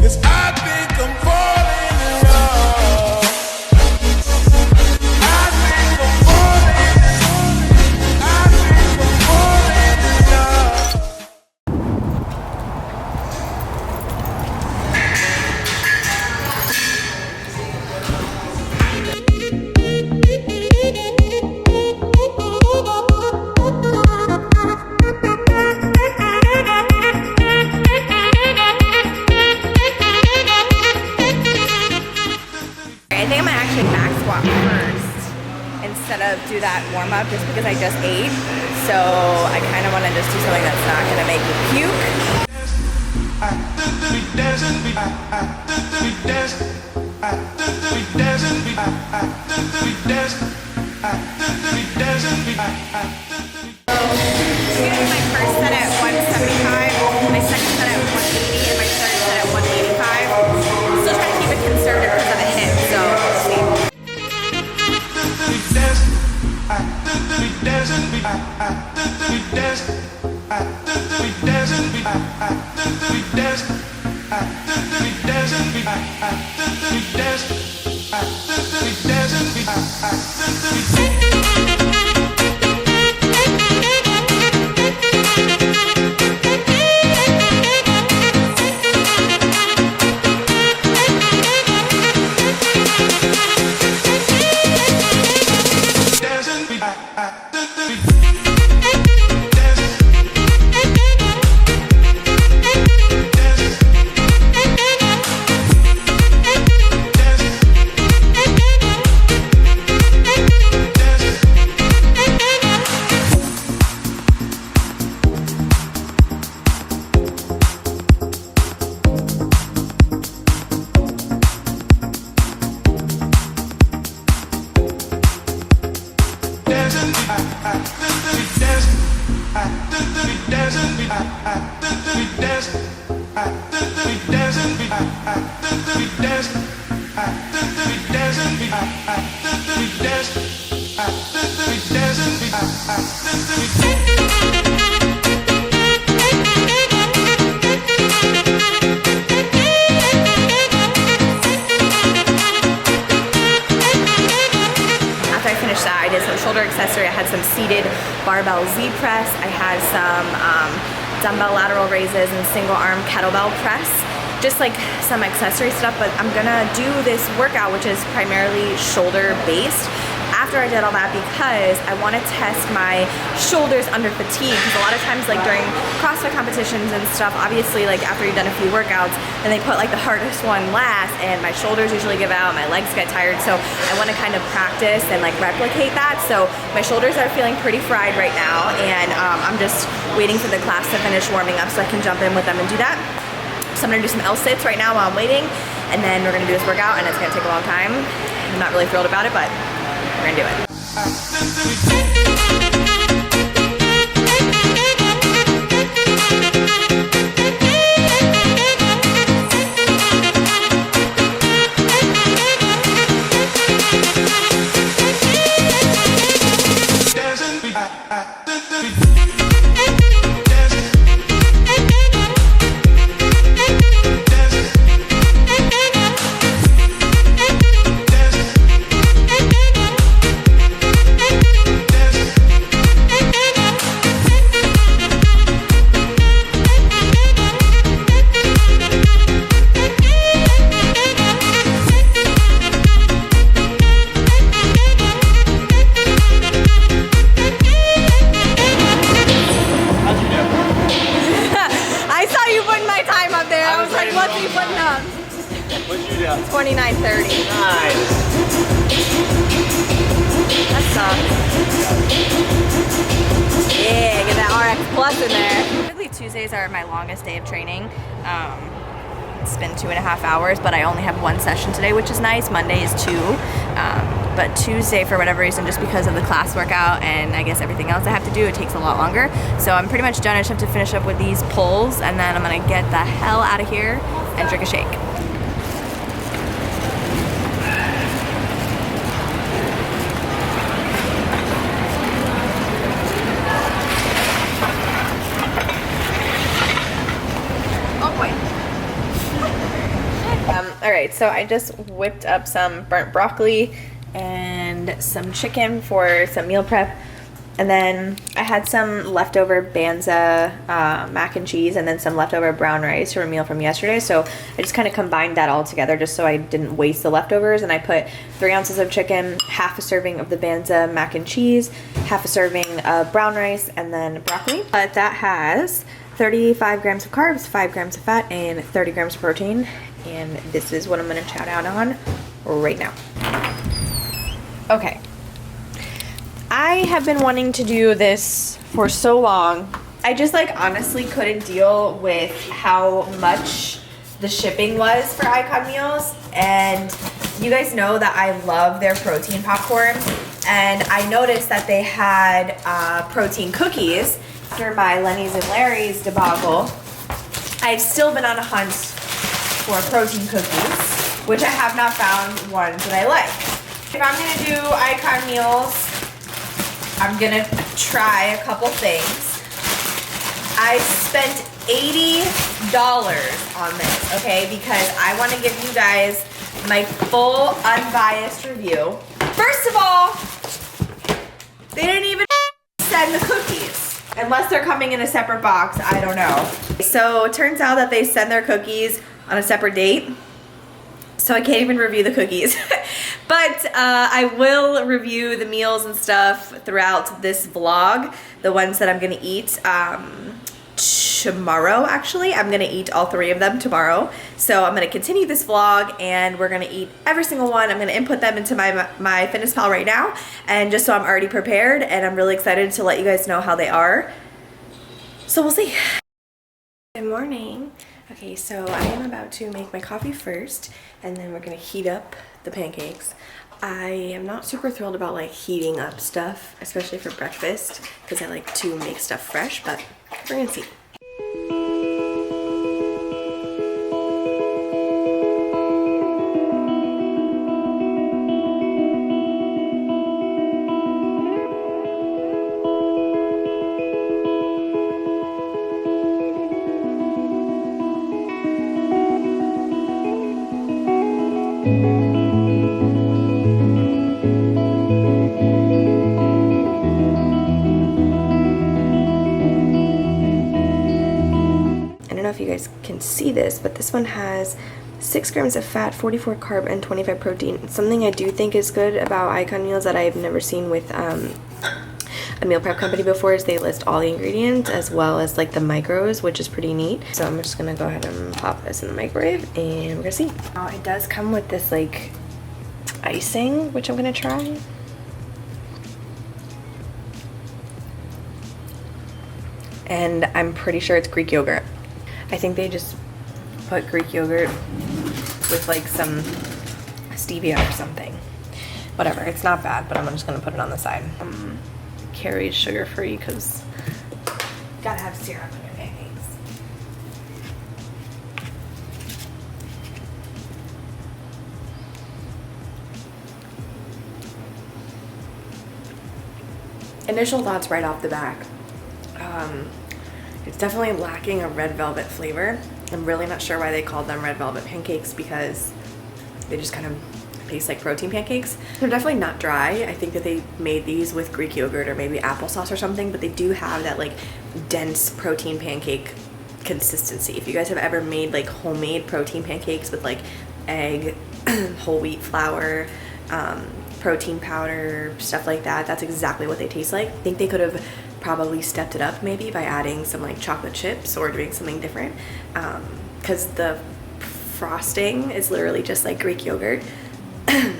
'cause I think I'm falling in love. I think I'm falling in love. I think I'm falling in love. I think I'm gonna actually back squat first instead of do that warm up just because I just ate. So I kind of want to just do something that's not gonna make me puke. I'm gonna do my first set at 175, my second set at 180, and my third set at 185. Still trying to keep it conservative because of the hip, so we'll see. I did some shoulder accessory. I had some seated barbell Z press. I had some dumbbell lateral raises and single arm kettlebell press. Just like some accessory stuff, but I'm gonna do this workout, which is primarily shoulder based, after I did all that because I want to test my shoulders under fatigue. Because a lot of times, like during CrossFit competitions and stuff, obviously like after you've done a few workouts and they put like the hardest one last, and my shoulders usually give out, my legs get tired, so I want to kind of practice and like replicate that. So my shoulders are feeling pretty fried right now, and I'm just waiting for the class to finish warming up so I can jump in with them and do that. So I'm gonna do some L-sits right now while I'm waiting, and then we're gonna do this workout, and it's gonna take a long time. I'm not really thrilled about it, but we're gonna do it. What's he putting up? What'd you do? 29:30. Nice. That sucks. Yeah, get that RX Plus in there. Typically Tuesdays are my longest day of training. It's been 2.5 hours, but I only have one session today, which is nice. Monday is 2. But Tuesday, for whatever reason, just because of the class workout and I guess everything else I have to do, it takes a lot longer. So I'm pretty much done. I just have to finish up with these pulls, and then I'm gonna get the hell out of here and drink a shake. Oh boy. All right, so I just whipped up some burnt broccoli and some chicken for some meal prep. And then I had some leftover Banza mac and cheese and then some leftover brown rice for a meal from yesterday. So I just kind of combined that all together just so I didn't waste the leftovers. And I put 3 ounces of chicken, half a serving of the Banza mac and cheese, half a serving of brown rice, and then broccoli. But that has 35 grams of carbs, 5 grams of fat, and 30 grams of protein. And this is what I'm gonna chow down on right now. Okay. I have been wanting to do this for so long. I just like honestly couldn't deal with how much the shipping was for Icon Meals. And you guys know that I love their protein popcorn. And I noticed that they had protein cookies after my Lenny's and Larry's debacle. I've still been on a hunt for protein cookies, which I have not found ones that I like. If I'm gonna do Icon Meals, I'm gonna try a couple things. I spent $80 on this, okay? Because I wanna give you guys my full unbiased review. First of all, they didn't even send the cookies. Unless they're coming in a separate box, I don't know. So it turns out that they send their cookies on a separate date. So I can't even review the cookies. But I will review the meals and stuff throughout this vlog. The ones that I'm gonna eat tomorrow, actually. I'm gonna eat all 3 of them tomorrow. So I'm gonna continue this vlog and we're gonna eat every single one. I'm gonna input them into my Fitness Pal right now. And just so I'm already prepared, and I'm really excited to let you guys know how they are. So we'll see. Good morning. Okay, so I am about to make my coffee first, and then we're gonna heat up the pancakes. I am not super thrilled about like heating up stuff, especially for breakfast, because I like to make stuff fresh, but we're gonna see. If you guys can see this, but this one has 6 grams of fat, 44 carb, and 25 protein. Something I do think is good about Icon Meals that I've never seen with a meal prep company before is they list all the ingredients as well as like the micros, which is pretty neat. So I'm just gonna go ahead and pop this in the microwave and we're gonna see. Now it does come with this like icing, which I'm gonna try. And I'm pretty sure it's Greek yogurt. I think they just put Greek yogurt with like some stevia or something. Whatever, it's not bad, but I'm just gonna put it on the side. Carrie's sugar-free because gotta have syrup in your pancakes. Initial thoughts right off the back. It's definitely lacking a red velvet flavor. I'm really not sure why they called them red velvet pancakes because they just kind of taste like protein pancakes. They're definitely not dry. I think that they made these with Greek yogurt or maybe applesauce or something, but they do have that like dense protein pancake consistency. If you guys have ever made like homemade protein pancakes with like egg, whole wheat flour, protein powder, stuff like that, that's exactly what they taste like. I think they could have probably stepped it up maybe by adding some like chocolate chips or doing something different, because the frosting is literally just like Greek yogurt.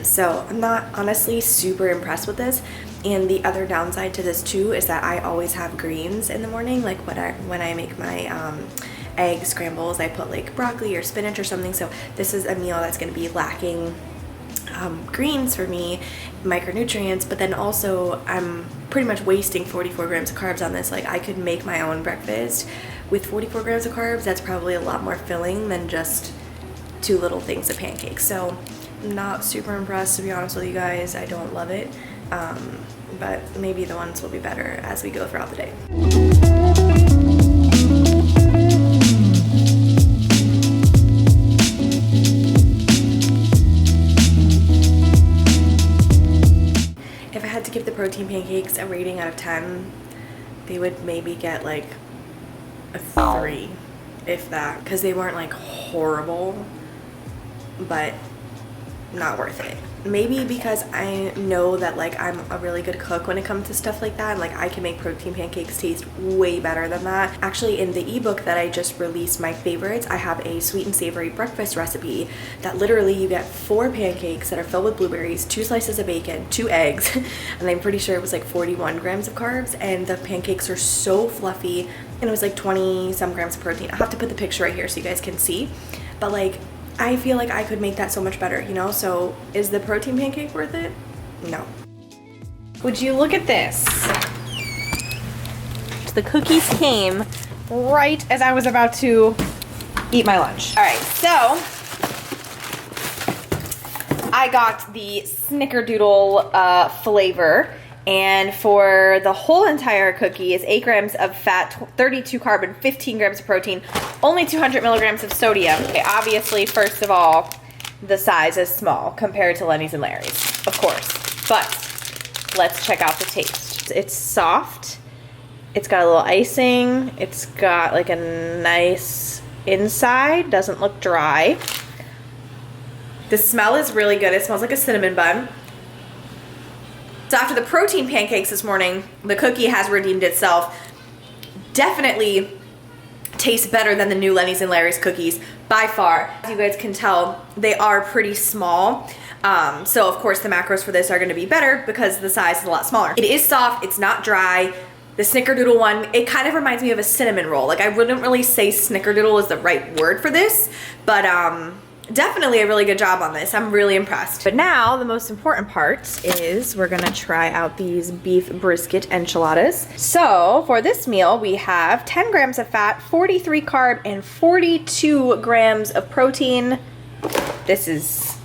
So I'm not honestly super impressed with this. And the other downside to this too is that I always have greens in the morning, like when I make my egg scrambles, I put like broccoli or spinach or something. So this is a meal that's going to be lacking greens for me, micronutrients, but then also I'm pretty much wasting 44 grams of carbs on this. Like I could make my own breakfast with 44 grams of carbs. That's probably a lot more filling than just 2 little things of pancakes. So I'm not super impressed, to be honest with you guys. I don't love it, but maybe the ones will be better as we go throughout the day. pancakes a rating out of 10, they would maybe get like a 3, if that, because they weren't like horrible, but not worth it. Maybe because I know that like I'm a really good cook when it comes to stuff like that, and like I can make protein pancakes taste way better than that. Actually, in the ebook that I just released, my favorites, I have a sweet and savory breakfast recipe that literally you get 4 pancakes that are filled with blueberries, 2 slices of bacon, 2 eggs, and I'm pretty sure it was like 41 grams of carbs, and the pancakes are so fluffy, and it was like 20 some grams of protein. I'll have to put the picture right here so you guys can see, but like I feel like I could make that so much better, you know? So is the protein pancake worth it? No. Would you look at this? The cookies came right as I was about to eat my lunch. All right, so I got the Snickerdoodle flavor, and for the whole entire cookie is 8 grams of fat, 32 carb, and 15 grams of protein, only 200 milligrams of sodium. Okay, obviously, first of all, the size is small compared to Lenny's and Larry's, of course. But let's check out the taste. It's soft. It's got a little icing. It's got like a nice inside. Doesn't look dry. The smell is really good. It smells like a cinnamon bun. So after the protein pancakes this morning, the cookie has redeemed itself. Definitely tastes better than the new Lenny's and Larry's cookies by far. As you guys can tell, they are pretty small. So of course the macros for this are gonna be better because the size is a lot smaller. It is soft, it's not dry. The Snickerdoodle one, it kind of reminds me of a cinnamon roll. Like I wouldn't really say Snickerdoodle is the right word for this, but definitely a really good job on this. I'm really impressed. But now the most important part is we're gonna try out these beef brisket enchiladas. So for this meal, we have 10 grams of fat, 43 carb, and 42 grams of protein. This is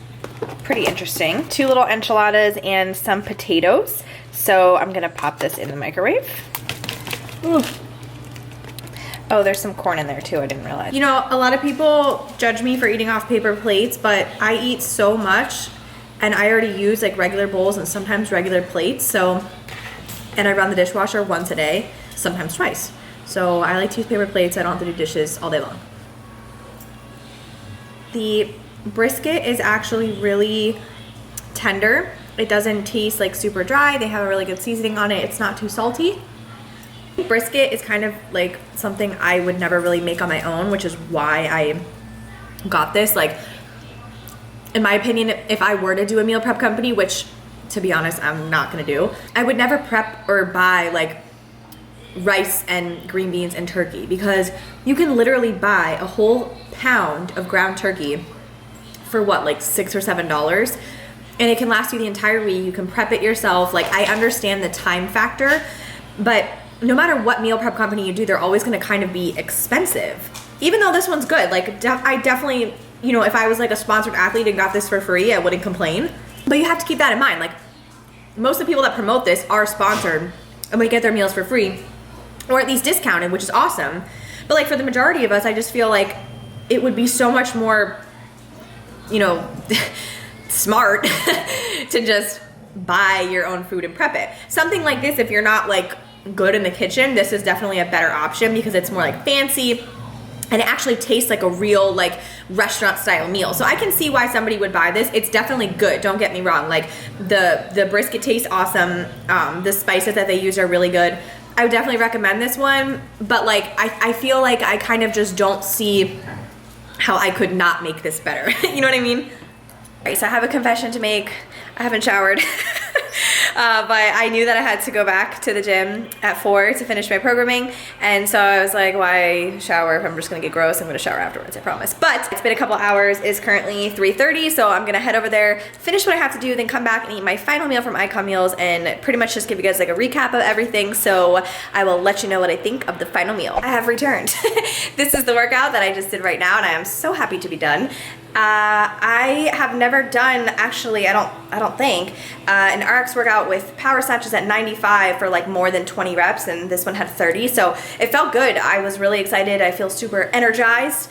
pretty interesting. 2 little enchiladas and some potatoes. So I'm gonna pop this in the microwave. Ooh. Oh, there's some corn in there too, I didn't realize. You know, a lot of people judge me for eating off paper plates, but I eat so much and I already use like regular bowls and sometimes regular plates, so, and I run the dishwasher once a day, sometimes twice. So I like to use paper plates, I don't have to do dishes all day long. The brisket is actually really tender. It doesn't taste like super dry. They have a really good seasoning on it. It's not too salty. Brisket is kind of like something I would never really make on my own, which is why I got this. Like, in my opinion, if I were to do a meal prep company, which to be honest, I'm not gonna do, I would never prep or buy like rice and green beans and turkey, because you can literally buy a whole pound of ground turkey for what, like $6 or $7, and it can last you the entire week. You can prep it yourself. Like, I understand the time factor, but no matter what meal prep company you do, they're always gonna kind of be expensive. Even though this one's good, like I definitely, you know, if I was like a sponsored athlete and got this for free, I wouldn't complain. But you have to keep that in mind. Like, most of the people that promote this are sponsored and we get their meals for free, or at least discounted, which is awesome. But like for the majority of us, I just feel like it would be so much more, you know, smart to just buy your own food and prep it. Something like this, if you're not like good in the kitchen, this is definitely a better option because it's more like fancy and it actually tastes like a real like restaurant style meal. So I can see why somebody would buy this. It's definitely good, don't get me wrong. Like the brisket tastes awesome. The spices that they use are really good. I would definitely recommend this one, but like I feel like I kind of just don't see how I could not make this better. You know what I mean? All right, so I have a confession to make. I haven't showered. But I knew that I had to go back to the gym at 4 to finish my programming, and so I was like, why shower if I'm just gonna get gross? I'm gonna shower afterwards, I promise. But it's been a couple hours. It's currently 3:30, so I'm gonna head over there, finish what I have to do, then come back and eat my final meal from Icon Meals and pretty much just give you guys like a recap of everything. So I will let you know what I think of the final meal. I have returned. This is the workout that I just did right now, and I am so happy to be done. I have never done, actually, I don't think, an RX workout with power snatches at 95 for like more than 20 reps, and this one had 30, so it felt good. I was really excited. I feel super energized.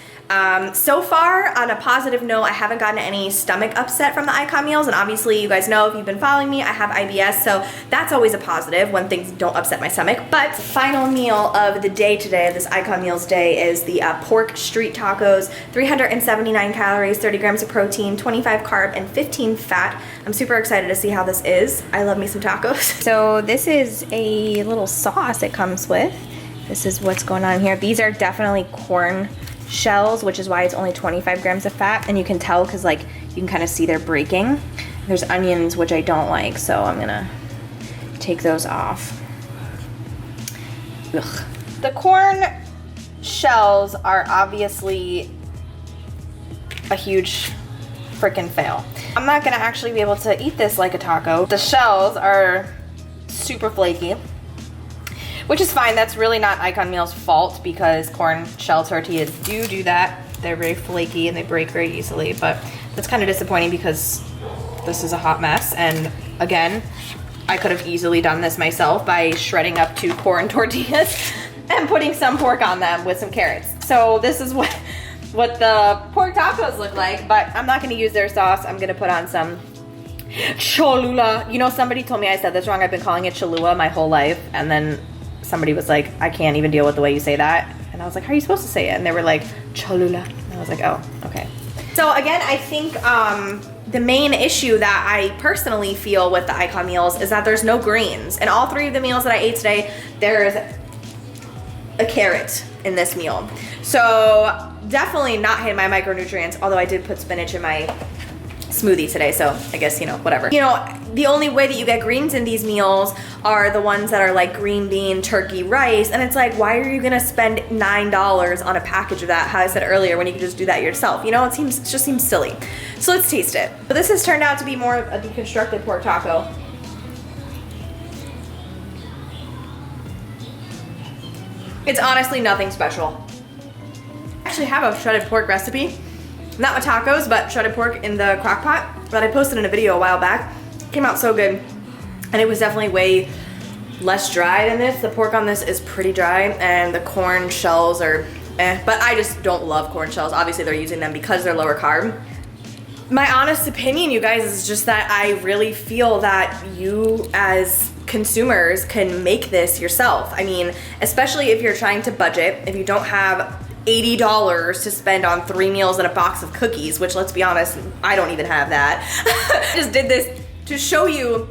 So far, on a positive note, I haven't gotten any stomach upset from the Icon meals, and obviously you guys know if you've been following me, I have IBS, so that's always a positive when things don't upset my stomach. But final meal of the day today, this Icon Meals day, is the pork street tacos, 379 calories, 30 grams of protein, 25 carb, and 15 fat. I'm super excited to see how this is. I love me some tacos. So this is a little sauce it comes with. This is what's going on here. These are definitely corn shells, which is why it's only 25 grams of fat, and you can tell because like you can kind of see they're breaking. There's onions, which I don't like, so I'm gonna take those off. Ugh. The corn shells are obviously a huge freaking fail. I'm not gonna actually be able to eat this like a taco. The shells are super flaky, which is fine. That's really not Icon Meals' fault because corn shell tortillas do that. They're very flaky and they break very easily, but that's kind of disappointing because this is a hot mess. And again, I could have easily done this myself by shredding up 2 corn tortillas and putting some pork on them with some carrots. So this is what the pork tacos look like, but I'm not gonna use their sauce. I'm gonna put on some Cholula. You know, somebody told me I said this wrong. I've been calling it Cholula my whole life, and then somebody was like, I can't even deal with the way you say that. And I was like, how are you supposed to say it? And they were like, Cholula. And I was like, oh, okay. So again, I think the main issue that I personally feel with the Icon Meals is that there's no greens. In all 3 of the meals that I ate today, there's a carrot in this meal. So definitely not hitting my micronutrients, although I did put spinach in my smoothie today, so I guess, you know, whatever. You know, the only way that you get greens in these meals are the ones that are like green bean, turkey, rice, and it's like, why are you gonna spend $9 on a package of that, how I said earlier, when you can just do that yourself? You know, it just seems silly. So let's taste it. But this has turned out to be more of a deconstructed pork taco. It's honestly nothing special. I actually have a shredded pork recipe. Not with tacos, but shredded pork in the crock pot that I posted in a video a while back. Came out so good. And it was definitely way less dry than this. The pork on this is pretty dry, and the corn shells are but I just don't love corn shells. Obviously they're using them because they're lower carb. My honest opinion, you guys, is just that I really feel that you as consumers can make this yourself. I mean, especially if you're trying to budget, if you don't have $80 to spend on 3 meals and a box of cookies, which, let's be honest, I don't even have that. I just did this to show you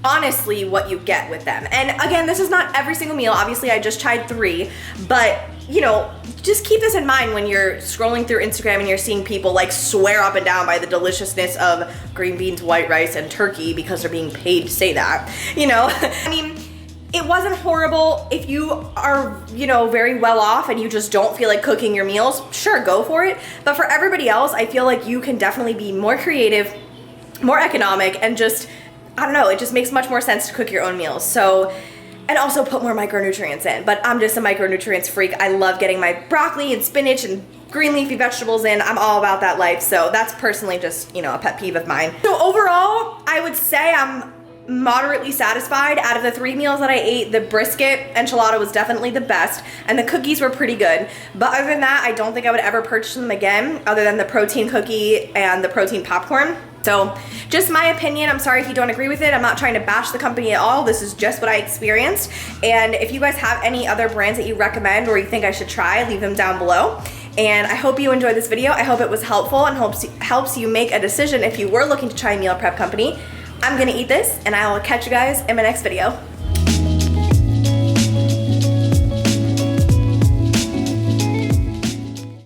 honestly what you get with them. And again, this is not every single meal. Obviously, I just tried 3, but you know, just keep this in mind when you're scrolling through Instagram and you're seeing people like swear up and down by the deliciousness of green beans, white rice, and turkey because they're being paid to say that, you know? I mean, it wasn't horrible. If you are, you know, very well off and you just don't feel like cooking your meals, sure, go for it. But for everybody else, I feel like you can definitely be more creative, more economic, and just, I don't know, it just makes much more sense to cook your own meals. So, and also put more micronutrients in. But I'm just a micronutrients freak. I love getting my broccoli and spinach and green leafy vegetables in. I'm all about that life. So that's personally just, you know, a pet peeve of mine. So overall, I would say I'm moderately satisfied. Out of the 3 meals that I ate, the brisket enchilada was definitely the best, and the cookies were pretty good. But other than that, I don't think I would ever purchase them again, other than the protein cookie and the protein popcorn. So just my opinion. I'm sorry if you don't agree with it. I'm not trying to bash the company at all. This is just what I experienced. And if you guys have any other brands that you recommend or you think I should try, leave them down below. And I hope you enjoyed this video. I hope it was helpful and helps you make a decision if you were looking to try a meal prep company. I'm gonna eat this, and I will catch you guys in my next video.